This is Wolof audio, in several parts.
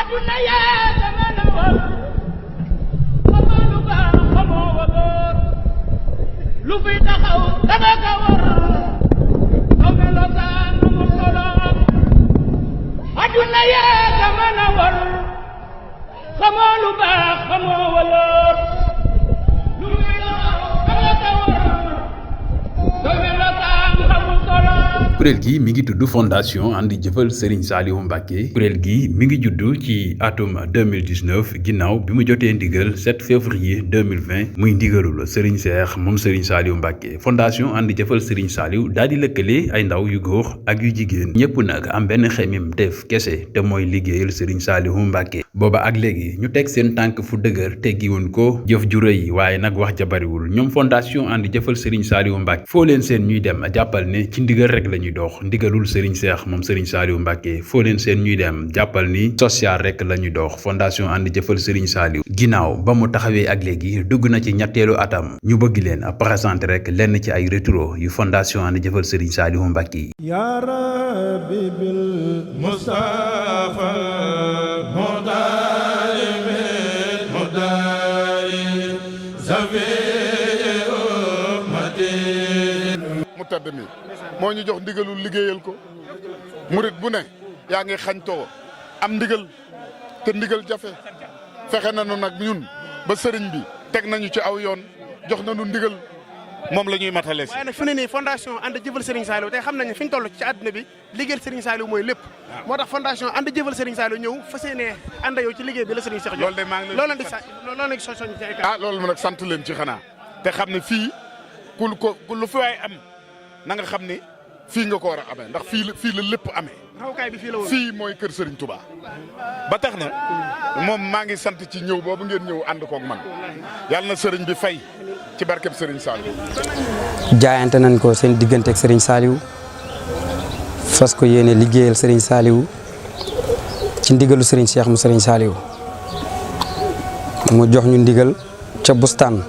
aduna yaa dama la war xamoo lu baax xamoo wóor lu fi taxaw danga ka war aw melokaan nu mu solo aduna yaa dama la war xamoo lu baax xamoo wóor lu fi taxaw danga ka war aw melokaan nu mu solo. kuréel gi mi ngi tudd fondation ànd jëfal Serigne Saliou Mbacké kuréel gi mi ngi juddu ci atum 2019 ginnaaw bi mu jotee ndigal 7 février 2020 muy ndigalul Serigne Cheikh moom Serigne Saliou Mbacké fondation ànd jëfal Serigne Saliou daal di lëkkale ay ndaw yu góor ak yu jigéen ñëpp nag am benn xemim def kese te mooy liggéeyal Serigne Saliou Mbacké booba ak léegi ñu teg seen tànk fu dëgër teggiwuñ ko jëf ju rëy waaye nag wax ja bariwul ñoom fondation ànd jëfal Serigne Saliou Mbacké foo leen seen ñuy dem jàppal ne ci ndigal rek lañuy dox ndigalul Serigne Cheikh moom Serigne Saliou Mbacké foo leen seen ñuy dem jàppal ni social rek la ñuy dox fondation ànd jëfal Serigne Saliou ginnaaw ba mu taxawee ak léegi dugg na ci ñetteelu atam ñu bëgg leen a présenter rek lenn ci ay rétro yu fondation ànd jëfal Serigne Saliou Mbacké ya rabbi bil mustafa tedd mi moo ñu jox ndigalul liggéeyal ko murit bu ne yaa ngi xañtoo am ndigal te ndigal jafe fexe nañu nag ñun ba sëriñ bi teg nañu ci aw yoon jox nañu ndigal moom la ñuy matale si. waaye nag fi ne nii fondation ànd jëfal Serigne Saliou tey xam nañu fi ñu toll ci àdduna bi liggéeyal Serigne Saliou mooy lépp moo tax fondation ànd jëfal Serigne Saliou ñëw fas yéene ànd yow ci liggéey bi la Serigne Cheikh jox. loolu de maa ngi leen di soññ ci ay loolu nag sant leen ci xanaa te xam ne fii ku lu fi waay am na nga xam ni fii nga ko war a amee ndax fii la lépp amee. xawkaay bi fii la woon fii mooy kër Serigne Touba. ba tax na moom maa ngi sant ci ñëw boobu ngeen ñëw ànd koog man yàlla na Serigne bi fay ci barkeb Serigne Saliou. jaayante nañ ko seen diggante ak Serigne Saliou fas ko yéene liggéeyal Serigne Saliou ci ndigalu Serigne Cheikh mu Serigne Saliou mu jox ñu ndigal ca bustaan.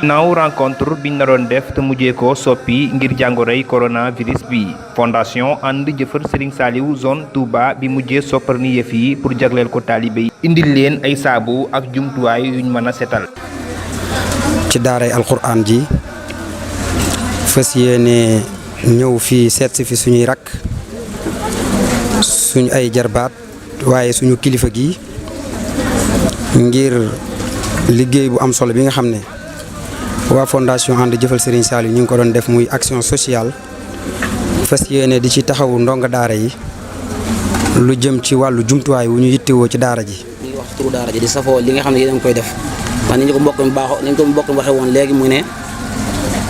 naaw rencontre biñ naroon def te mujjee ko soppi ngir jàngoroy coronavirus bi fondation ànd jëfal Serigne Saliou zone Touba bi mujjee soppar ni yëf yi pour jagleel ko taalibe yi indil leen ay saabu ak jumtuwaay yuñ mën a setal ci daaray alquran ji fas yéene ñëw fii seet si fi suñuy rakk suñu ay jarbaat waaye suñu kilifa gi ngir liggéey bu am solo bi nga xam ne waa fondation ànd jëfal Serigne Saliou ñu ngi ko doon def muy action sociale fas yéene di ci taxawu ndongo daara yi lu jëm ci wàllu jumtuwaay wu ñu yittewoo ci daara ji. ñu ngi wax turu daara ji di safoo li nga xam ne yéen a ngi koy def ndax ni ñu ko mbokk waxee woon léegi muy ne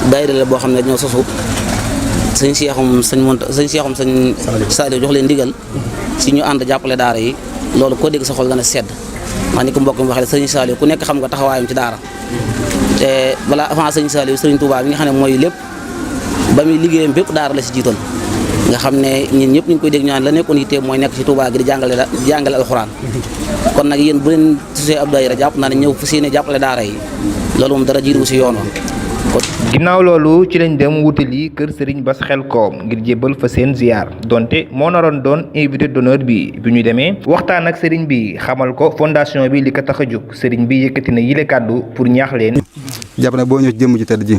daayira la boo xam ne ñoo sosu sëñ Cheikhoum sëñ Saliou jox leen ndigal si ñu ànd jàppale daara yi loolu koo dégg sa xol dana sedd ndax ni ko mbokk mi waxee sëñ Saliou ku nekk xam nga taxawaayam ci daara. te balaa avant sëñ Saliou Serigne Touba bi nga xam ne mooy lépp ba muy liggéeyam bépp daara la si jiital nga xam ne ñun ñëpp ñu ngi koy dégg ñu naan la nekkoon yitte mooy nekk ci Touba gi di jàngale alxuraan kon nag yéen bu leen susee ab daayira jàpp naa ne ñëw fu séenee jàppale daara yi loolu moom dara jiitu si yoon ginnaaw loolu ci lañ dem wutali kër Serigne Bass Xelkom ngir jébbal fa seen ziar donte moo naroon doon invité d'honneur bi ñu demee waxtaan ak Serigne bi xamal ko fondation bi li ko tax a jóg Serigne bi yëkkati na yile kàddu pour ñaax leen. jàpp na boo ñëw ci jëmm ji tedd ji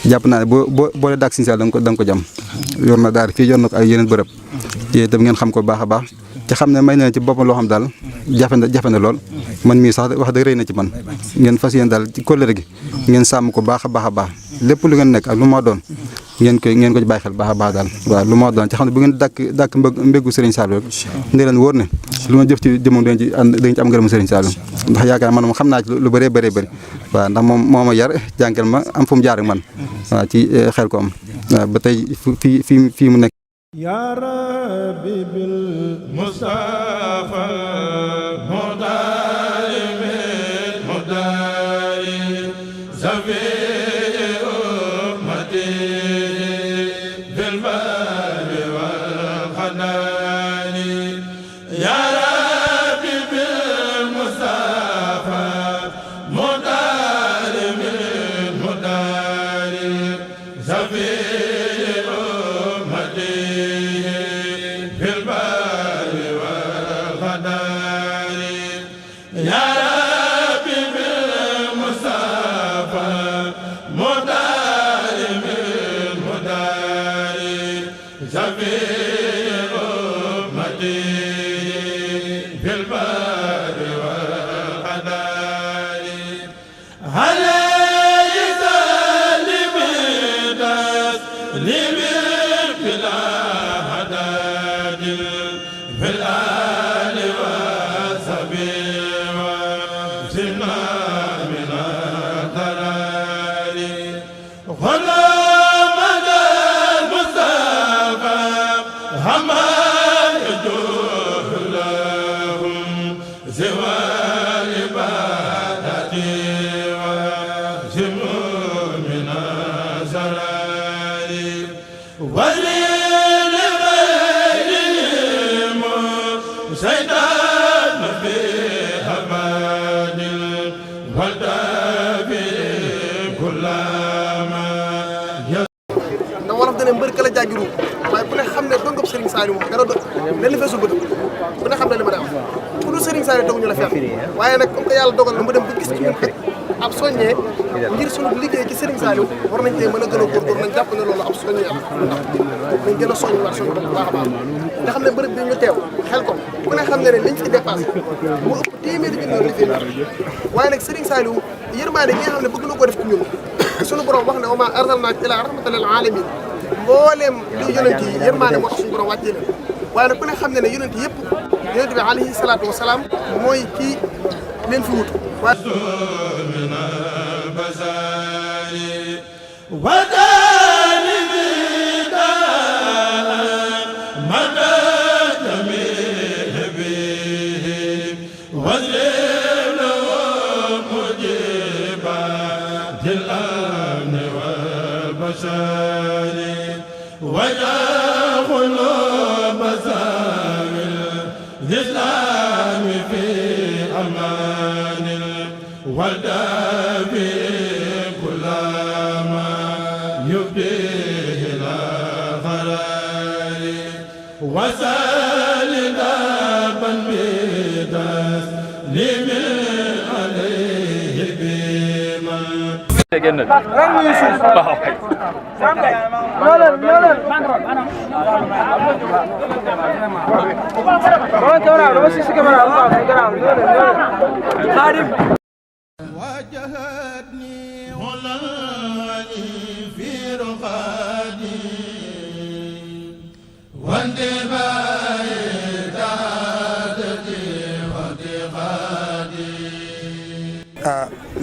jàpp naa ne boo lee daak Serigne Saliou da nga ko jam yor na daal fii yor na ko ay yeneen bërëb yéen itam ngeen xam ko baax a baax te xam ne may na ci boppam loo xam daal jafe na lool man mii sax wax dëgg rëy na ci man ngeen fas yéen daal ci kóllëre gi ngeen sàmm ko baax a baax lépp lu ngeen nekk ak lu ma doon ngeen ko ci bàyyi xel baax a baax daal waaw lu ma doon ci xam ne bu ngeen dàkk mbéggu Serigne Saliou rek ne leen wóor ne lu ma jëf ci jëmam dañ ci am ngërëmu Serigne Saliou ndax yaakaar man moom xam naa ci lu bëree bëri waaw ndax moom moo ma yar jàngal ma am fu mu jaar ak man waaw ci Xelkom waaw ba tey fii mu nekk ya rabbi bil mustafa mbër kala jaagiru waaye ku ne xam ne dongab Serigne Saliou moom dara ne li feesu bëtam ku ne xam ne li ma da am ku dul Serigne Saliou doguñu la fi am waaye nag comme que yàlla dogal na mu dem ba gis ci ñun ak ab soññee ngir sunu liggéey ci Serigne Saliou war nañ tey mën a gën a góorgóor nañ jàpp ne loolu ab soññee am ndax nañ gën a soññ war suñu bopp baax a baax nga xam ne bërëb bi ñu teew xel ko ku ne xam ne ne liñ fi dépassé mu ëpp téeméeri junni li fi waaye nag Serigne Saliou yërmaande gi nga xam ne bëgg na ko def ci ñun sunu borom wax ne wa maa arsalnaaka illaa rahmatan lil aalamiin mboolem li yonent yi yërmaande moo tax suñu borom wàccee leen waaye nag ku ne xam ne ne yonent yëpp yonent bi alayhi salaatu wa salaam mooy kii leen fi wut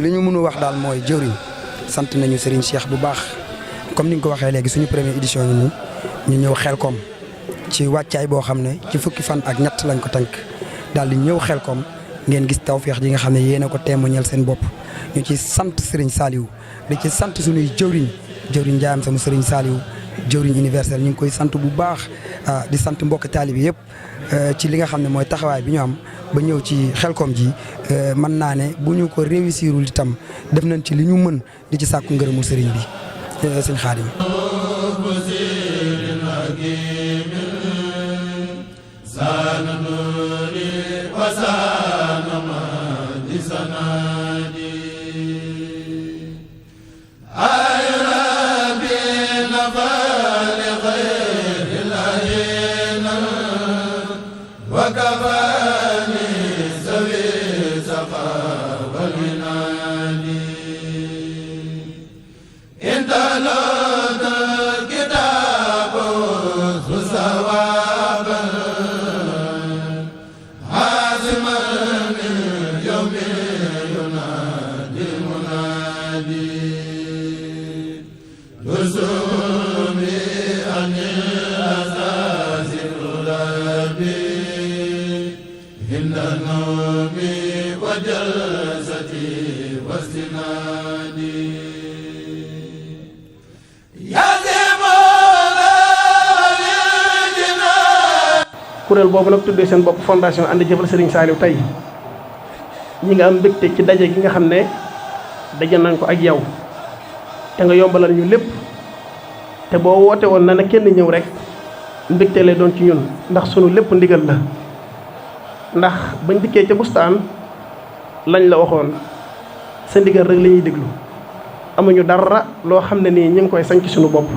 li ñu mën a wax daal mooy jëwriñ sant nañu Serigne Cheikh bu baax comme ni nga ko waxee léegi suñu première édition yi nii ñu ñëw Xelkom ci wàccaay boo xam ne ci fukki fan ak ñett lañ ko tënk daal di ñëw Xelkom ngeen gis tawféex ji nga xam ne yéen a ko témoignal seen bopp ñu ci sant Serigne Saliou di ci sant suñuy jëwriñ njaayam sama Serigne Saliou jëwriñ universel ñu ngi koy sant bu baax di sant mbokk taalibe yëpp ci li nga xam ne mooy taxawaay bi ñu am ba ñëw ci Xelkom ji mën naa ne bu ñu ko réussirul itam def nañ ci li ñu mën di ci sàkku ngërëmul sëriñ bi sëñ Xaadim kuréel boobu nag tuddee seen bopp fondation ànd jëfal Serigne Saliou tey ñi nga am mbégte ci daje gi nga xam ne daje nañ ko ak yow te nga yombalal ñu lépp te boo woote woon na kenn ñëw rek mbégte lay doon ci ñun ndax sunu lépp ndigal la ndax bañ dikkee ca bustaan lañ la waxoon sa ndigal rek la ñuy déglu amuñu dara loo xam ne nii ñu ngi koy sañ ci suñu bopp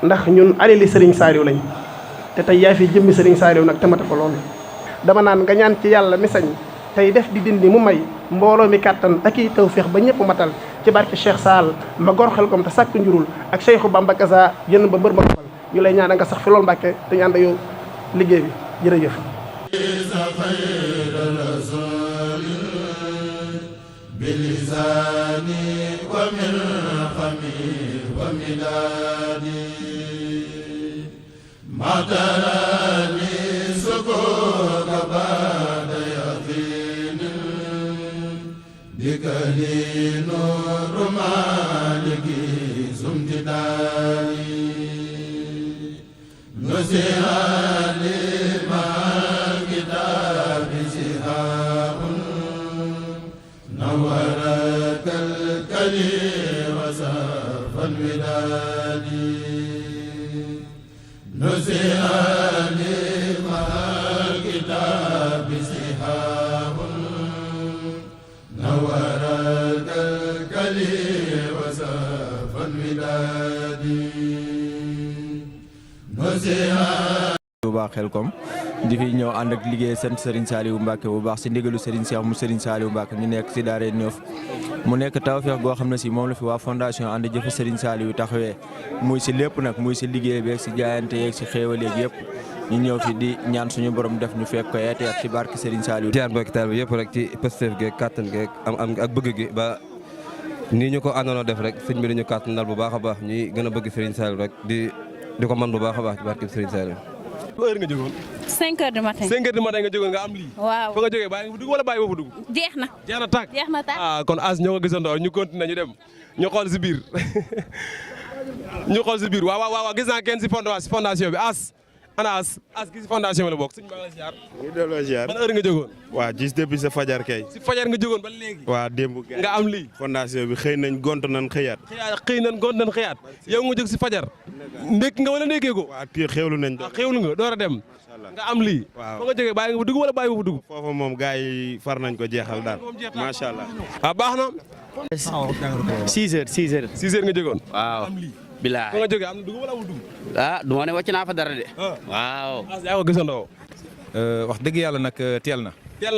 ndax ñun alali Serigne Saliou lañ te tey yaa fi jëmmi Serigne Saliou nag tamate ko loolu dama naan nga ñaan ci yàlla mi sañ tey def di dindi mu may mbooloo mi kàttan ak i tawféex ba ñëpp matal ci barke Cheikh Sall ma gor xel kom te sàkk njurul ak Cheikhu Bamba Kaza yéen ba mbër ma kafal ñu lay ñaan nga sax fi loolu Mbàkke te ñu ànd yow liggéey bi jërëjëf bilisani wa min xami wa midadi matarani sukuka bada yaqinin bikali nuru maliki sumtidani nusihani ma kitabi sihabun نورك الكريم وسرف الوداد نزعني مع الكتاب سحاب نورك الكريم وسرف الوداد نزعني Touba Xelkom di fi ñëw ànd ak liggéey sant Serigne Saliou Mbacke bu baax si ndigalu Serigne Cheikh mu Serigne Saliou Mbacke ñu nekk si Daara Neuf mu nekk tawfeex goo xam ne si moom la fi waa fondation ànd jëf Serigne Saliou taxawee muy si lépp nag muy si liggéey beeg si jaayante yeeg si xéewal yeeg yëpp ñu ñëw fi di ñaan suñu borom def ñu fekk ko yeete ak si barke Serigne Saliou. jaar mbokki taal bi yëpp rek ci pësteef geeg kàttan geeg am ak bëgg gi ba nii ñu ko àndoonoo def rek sëñ bi dañu kàttanal bu baax a baax ñuy gën a bëgg Serigne Saliou rek di ko mën bu baax a baax ci barke Serigne Saliou. bu heure nga jógoon 5 heures du matin 5 heures du matin nga jógoon nga am lii waaw fa nga jógee bàyyi nga fa dugg wala bàyyi fa dugg jeex na tàkk kon as ñoo ko gisandoo ñu continuer ñu dem ñu xool si biir ñu xool si biir waaw gis naa kenn si fondation bi as ana as gi si fondation bi la bokk sëñ ba nga ziar ñu delloo ziar ban heure nga jógoon waaw gis depuis sa fajar kay si fajar nga jógoon ba léegi waaw démb nga am lii fondation bi xëy nañ gont nañ xëyaat yow nga jóg si fajar ndékk nga wala ndékkee ko waaw ti xewlu nañ xewlu nga door a dem nga am lii waaw fa nga jógee bàyyi nga fa dugg wala bàyyi nga fa dugg foofa moom gars yi far nañ ko jeexal daal macha allah baax na 6 heures nga jógoon waaw bilaay fa nga jógee am na dugg wala amul dugg du ma ne wàcc naa fa dara de waaw yaa ko gisandoo wax dëgg yàlla nag teel na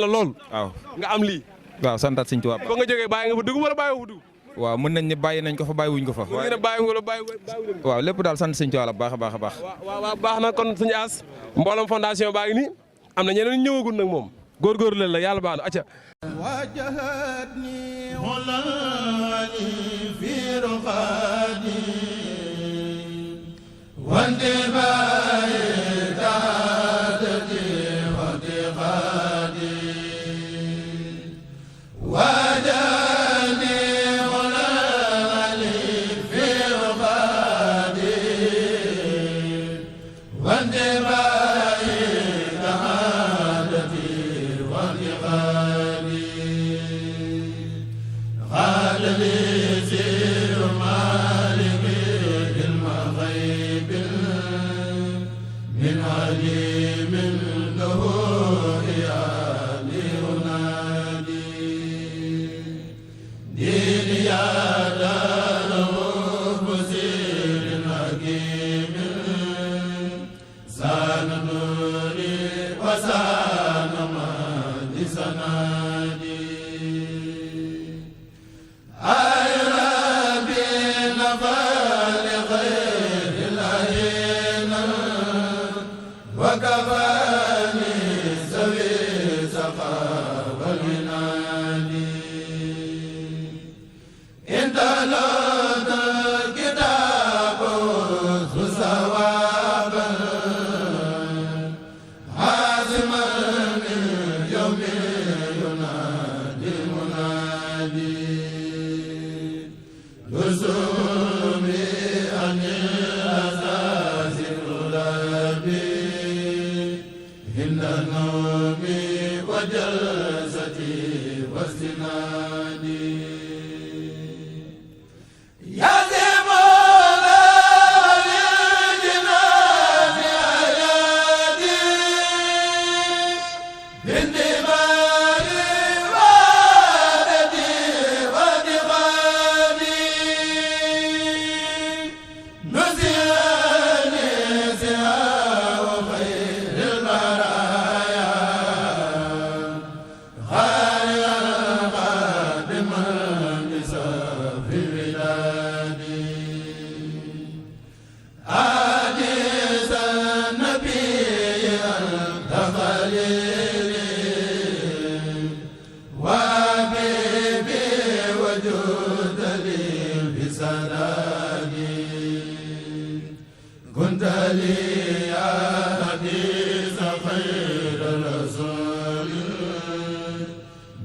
lool waaw nga am lii waaw santaat Sëñ Tuubaa fa nga jógee bàyyi nga fa dugg wala bàyyi nga fa dugg waaw mën nañ ne bàyyi nañ ko fa bàyyi wuñ ko fa waaw lépp daal sant Sëñ Tuubaa baax a baax a baax waaw baax na kon suñu as mbooloom fondation baa ngi nii am na ñeneen ñëwagul nag moom góorgóorlu leen la yàlla baax na acca wajhatni hulani fi ruqadi wante baye taadati wante qadi wajhatni hulani fi ruqadi wante baye taadati wante qadi qala li sir malik المغيب من عليم له إياني أنادي دين يا دار بصير حكيم سان نوري وسان مادي سنادي أي ربي نفال غير العين وكفاني سوي سقا والعنان انت لوت كتاب ثوابا عازما من يوم ينادي المنادي لزومي عن الأساس الغلابي هند النوم وجلستي واستنادي يا زمولا للجنان أيادي بالدماء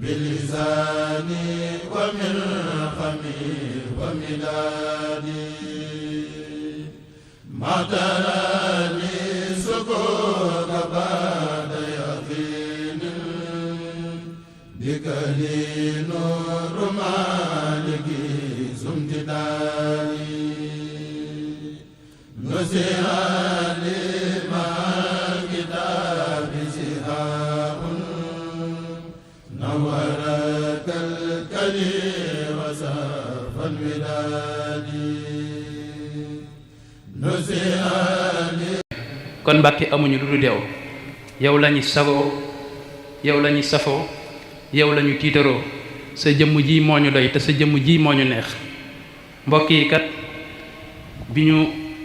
بلساني ومن خمي ومدادي ما تراني سكوك بعد يقين بك لي نور مالكي سمتداني نسياني مع الكتاب سهاء نورك الكلي وساف الوداد نسياني kon Mbàkke amuñu lu dul yow la ñu sagoo yow la ñu safoo yow la ñu tiitaroo sa jëmm ji moo ñu doy te sa jëmm ji moo ñu neex mbokk yi kat bi ñu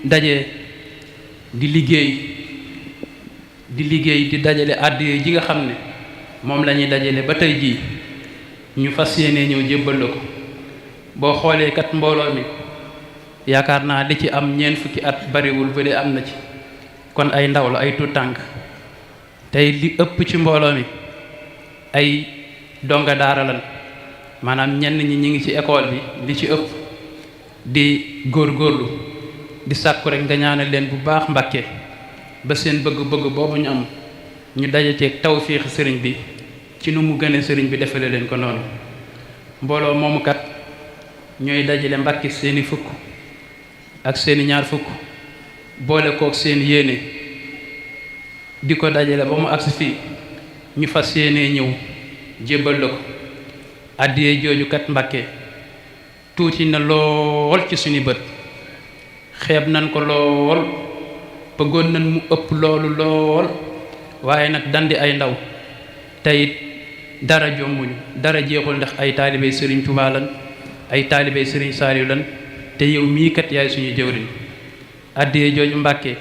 dajee di liggéey di dajale àddiya ji nga xam ne moom la ñuy dajale ba tey jii ñu fas yéene ñëw jébbal la ko boo xoolee kat mbooloo mi yaakaar naa li ci am ñeent fukki at bariwul ba de am na ci kon ay ndaw la ay tuut tànk tey li ëpp ci mbooloo mi ay donga daara lan maanaam ñenn ñi ñi ngi ci école bi li ci ëpp di góorgóorlu di sàkku rek nga ñaanal leen bu baax Mbàkke ba seen bëgg-bëgg boobu ñu am ñu daje ceeg tawfiix sëriñ bi ci nu mu gënee sëriñ bi defale leen ko noonu mbooloo moomu kat ñooy dajale Mbàkke seeni fukk ak seeni ñaar fukk boole kook seen yéene di ko dajale ba mu agsi fii ñu fas yéenee ñëw jébbal la ko àddiyee jooju kat Mbàkke tuuti na lool ci suñu bët xeeb nañ ko lool bëggoon nañ mu ëpp loolu lool waaye nag dandi ay ndaw teyit dara jombuñu dara jeexul ndax ay taalibey sëriñ Tuubaa lan ay taalibey sëriñ Saaliw lan te yow mii kat yaay suñu jëwriñ àddiyee jooju Mbàkke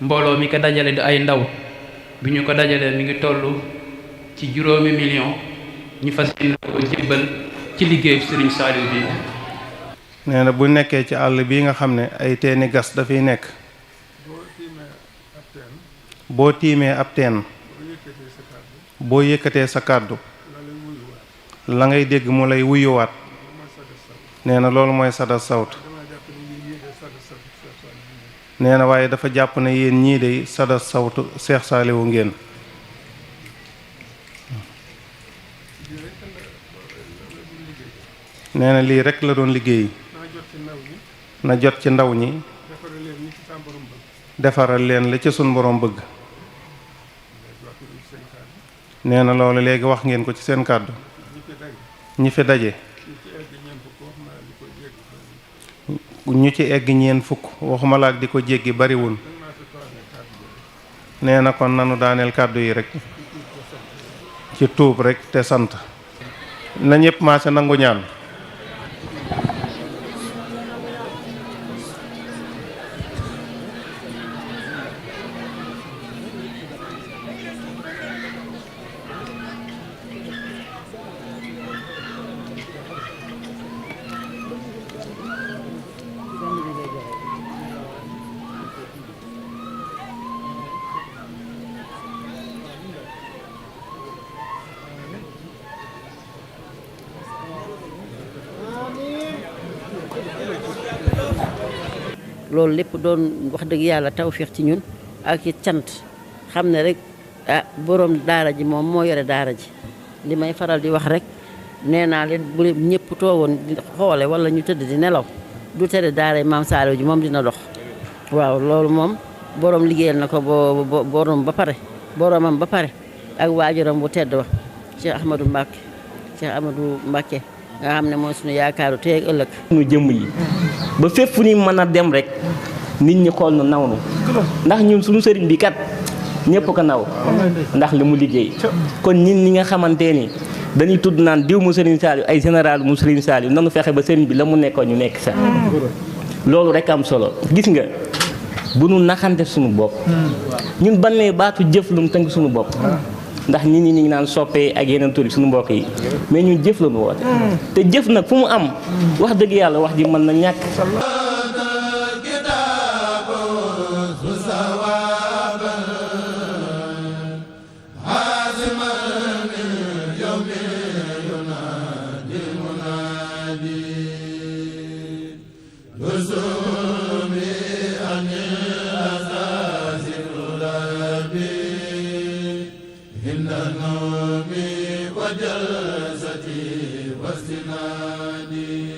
mbooloo mi ko dajale di ay ndaw bi ñu ko dajalee mi ngi toll ci 5 millions ñu fas yéene ko jébbal ci liggéeyu sëriñ Saaliw bi nee na bu nekkee ci àll bii nga xam ne ay teeni gas dafay nekk boo tiimee ab teen boo yëkkatee sa kàddu la ngay dégg mu lay wuyuwaat nee na loolu mooy sada sawt nee na waaye dafa jàpp ne yéen ñii de sada sawtu Seex Saaliwu ngeen nee na lii rekk la doon liggéey na jot ci ndaw ñi defaral leen la ci sun borom bëgg nee na loolu léegi wax ngeen ko ci seen kàddu ñi fi daje ñu ci egg ñeen fukk waxuma laak di ko jéggi bariwul nee na kon nanu daaneel kàddu yi rek ci tuub rek te sant na ñépp maase nangu ñaan loolu lépp doon wax dëgg yàlla tawféex ci ñun ak ci cant xam ne rek borom daara ji moom moo yore daara ji li may faral di wax rek nee naa leen bu ñëpp toogoon di xoole wala ñu tëdd di nelaw du tere daara maam Saaliw ji moom dina dox waaw loolu moom borom liggéeyal na ko borom ba pare boromam ba pare ak waajuram bu tedd wa Cheikh Ahmadou Mbacké nga xam ne mooy suñu yaakaaru tey ak ëllëg suñu jëmm yi ba fépp fu ñu mën a dem rek nit ñi xool na naw nu ndax ñun suñu sëriñ bi kat ñëpp ko naw ndax li mu liggéey kon ñin ñi nga xamante ni dañuy tudd naan diw mu sëriñ Saaliw ay général mu sëriñ Saaliw nanu fexe ba sëriñ bi la mu nekkoon ñu nekk sax loolu rek am solo gis nga bu nu naxante suñu bopp ñun ban ne baatu jëf lu mu tënk suñu bopp ndax nit ñi ñu ngi naan soppee ak yeneen tur suñu mbokk yi mais ñun jëf la ñu woote te jëf nag fu mu am wax dëgg yàlla wax ji mën na ñàkk يوم وجلستي واستنادي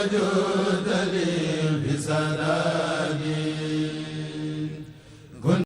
وجود لي بسلام